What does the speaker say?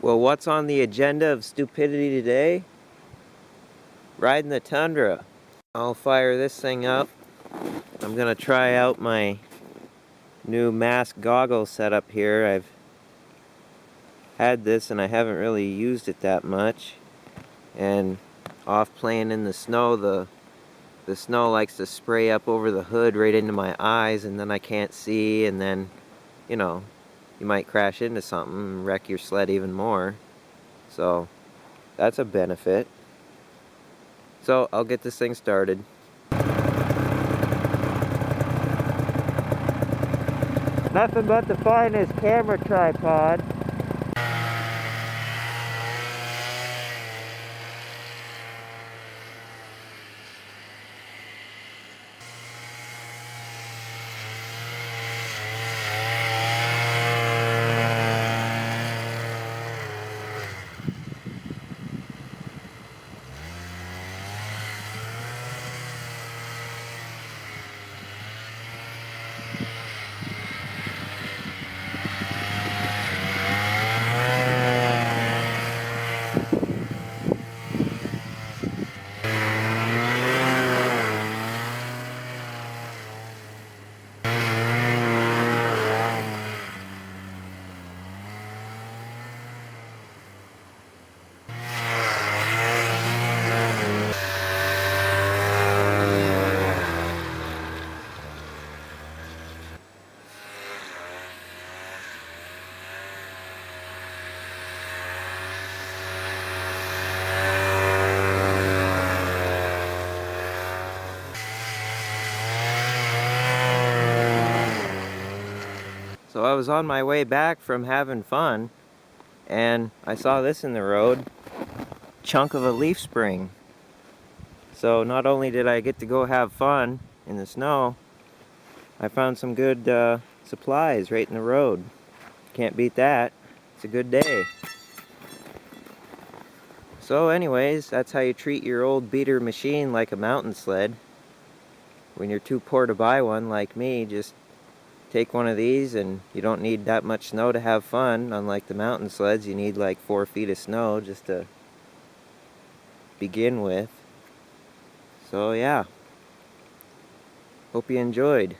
Well, what's on the agenda of stupidity today? Riding the Tundra. I'll fire this thing up. I'm gonna try out my new mask goggle setup here. I've had this and I haven't really used it that much. And off playing in the snow, the snow likes to spray up over the hood right into my eyes, and then I can't see, and then, you know, you might crash into something and wreck your sled even more. So that's a benefit. So I'll get this thing started. Nothing but the finest camera tripod. So I was on my way back from having fun, and I saw this in the road, chunk of a leaf spring. So not only did I get to go have fun in the snow, I found some good supplies right in the road. Can't beat that. It's a good day. So anyways, that's how you treat your old beater machine like a mountain sled. When you're too poor to buy one like me, just take one of these, and you don't need that much snow to have fun. Unlike the mountain sleds, you need like 4 feet of snow just to begin with. So yeah, hope you enjoyed.